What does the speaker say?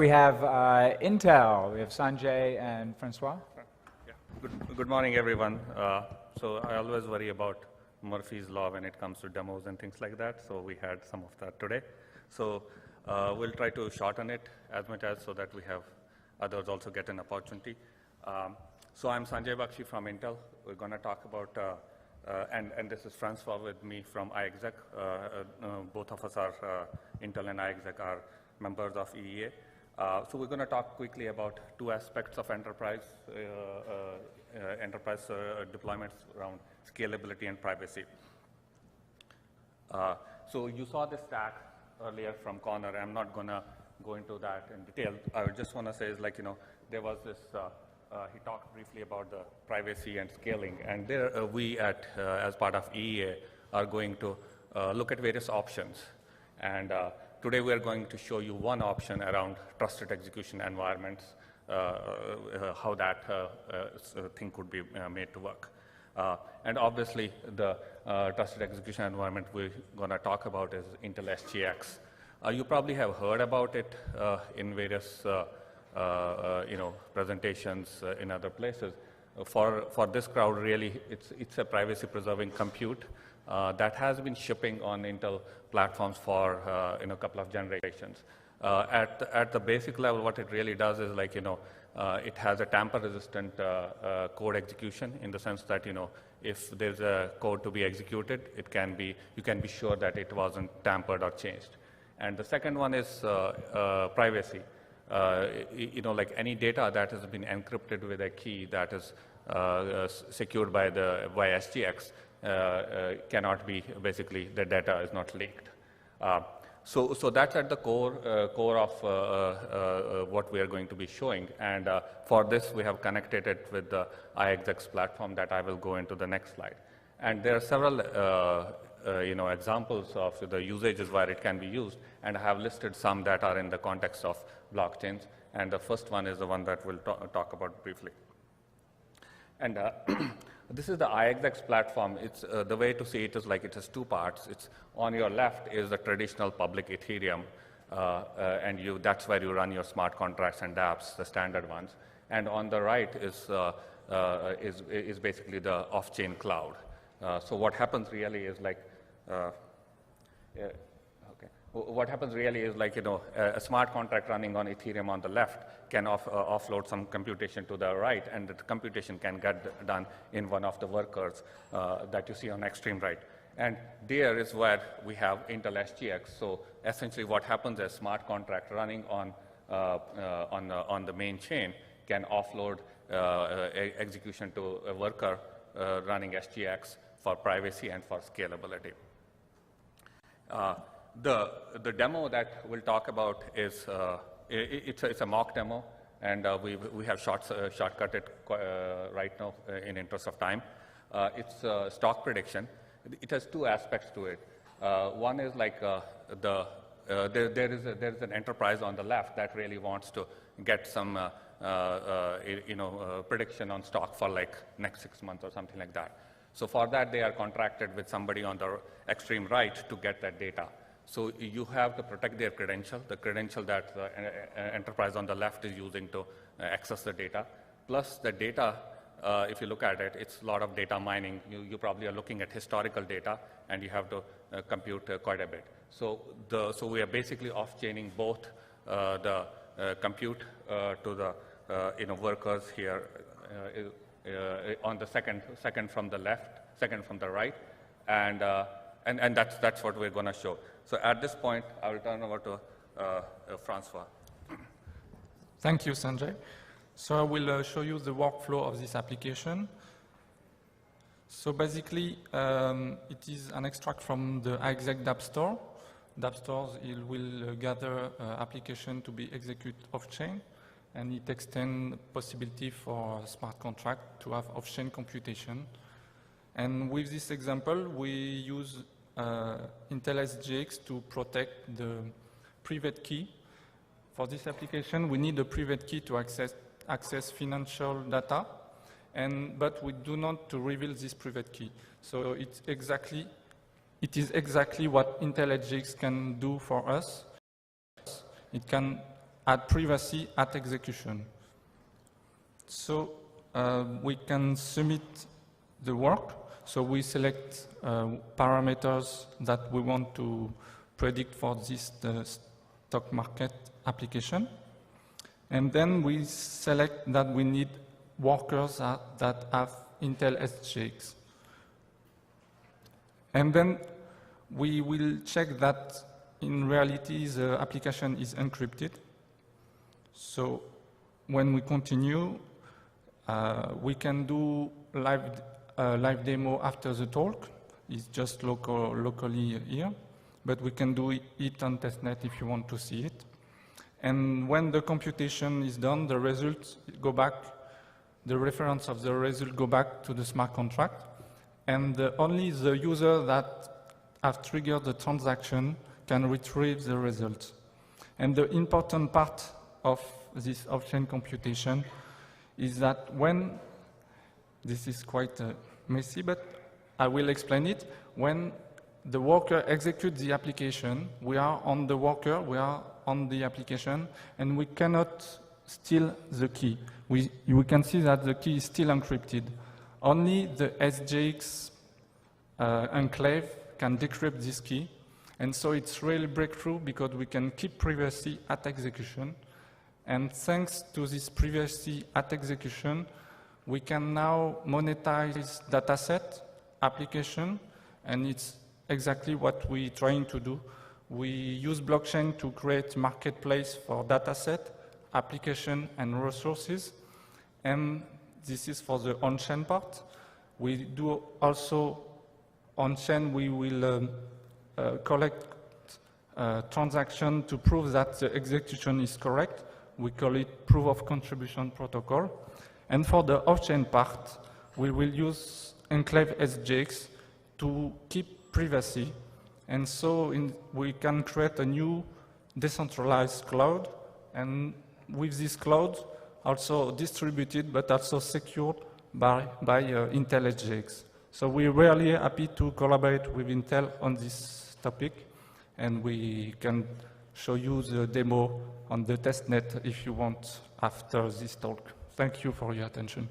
We have Intel. We have Sanjay and Francois. Yeah. Good morning, everyone. So I always worry about Murphy's Law when it comes to demos and things like that. So we had some of that today. So we'll try to shorten it as much as so that we have others also get an opportunity. So I'm Sanjay Bakshi from Intel. We're going to talk about, and this is Francois with me from iExec. Both of us are, Intel and iExec are members of EEA. So we're going to talk quickly about two aspects of enterprise deployments around scalability and privacy. So you saw this stack earlier from Connor. I'm not going to go into that in detail. I just want to say is like, there was this, he talked briefly about the privacy and scaling. And there we as part of EEA, are going to look at various options. And today we are going to show you one option around trusted execution environments, how that thing could be made to work. And obviously, the trusted execution environment we're going to talk about is Intel SGX. You probably have heard about it in various presentations in other places. For this crowd, really, it's a privacy-preserving compute that has been shipping on Intel platforms for a couple of generations. At the basic level, what it really does is like, it has a tamper-resistant code execution in the sense that, if there's a code to be executed, you can be sure that it wasn't tampered or changed. And the second one is privacy. Like any data that has been encrypted with a key that is secured by SGX cannot be, basically, the data is not leaked. So that's at the core of what we are going to be showing. And for this, we have connected it with the iExec's platform that I will go into the next slide. And there are several examples of the usages where it can be used. And I have listed some that are in the context of blockchains. And the first one is the one that we'll talk about briefly. And this is the iExec's platform. It's the way to see it is like it has two parts. It's on your left is the traditional public Ethereum, and that's where you run your smart contracts and dApps, the standard ones. And on the right is basically the off-chain cloud. So what happens really is like, what happens really is like, a smart contract running on Ethereum on the left can offload some computation to the right, and the computation can get done in one of the workers that you see on extreme right. And there is where we have Intel SGX. So essentially what happens is smart contract running on the main chain can offload execution to a worker running SGX for privacy and for scalability. The demo that we'll talk about is it's a mock demo, and we have shortcut it right now in interest of time. It's stock prediction. It has two aspects to it. One is like there is an enterprise on the left that really wants to get some prediction on stock for like next 6 months or something like that. So for that, they are contracted with somebody on the extreme right to get that data. So you have to protect their credential, the credential that the enterprise on the left is using to access the data. Plus the data, if you look at it, it's a lot of data mining. You probably are looking at historical data, and you have to compute quite a bit. So we are basically off-chaining both the compute to the workers here on the second from the left, second from the right, and that's what we're going to show. So at this point, I will turn over to Francois. Thank you, Sanjay. So I will show you the workflow of this application. So basically, it is an extract from the iExec dApp store. dApp stores will gather application to be executed off-chain, and it extends possibility for smart contract to have off-chain computation. And with this example, we use Intel SGX to protect the private key. For this application, we need a private key to access financial data, but we do not to reveal this private key. So it is exactly what Intel SGX can do for us. It can add privacy at execution. So we can submit the work. So we select parameters that we want to predict for this stock market application. And then we select that we need workers that have Intel SGX. And then we will check that in reality the application is encrypted. So when we continue, we can do live demo after the talk. It's just locally here, but we can do it on testnet if you want to see it. And when the computation is done, the results go back, the reference of the result go back to the smart contract, and only the user that have triggered the transaction can retrieve the results. And the important part of this off-chain computation is that when, this is quite messy, but I will explain it, when the worker executes the application, we are on the worker, we are on the application, and we cannot steal the key. We can see that the key is still encrypted. Only the SGX enclave can decrypt this key, and so it's really breakthrough because we can keep privacy at execution. And thanks to this privacy at execution, we can now monetize dataset application, and it's exactly what we're trying to do. We use blockchain to create marketplace for dataset, application, and resources. And this is for the on-chain part. We do also on-chain, we will collect transaction to prove that the execution is correct. We call it proof of contribution protocol. And for the off-chain part, we will use enclave SGX to keep privacy. And so we can create a new decentralized cloud. And with this cloud, also distributed, but also secured by Intel SGX. So we're really happy to collaborate with Intel on this topic. And we can show you the demo on the testnet if you want after this talk. Thank you for your attention.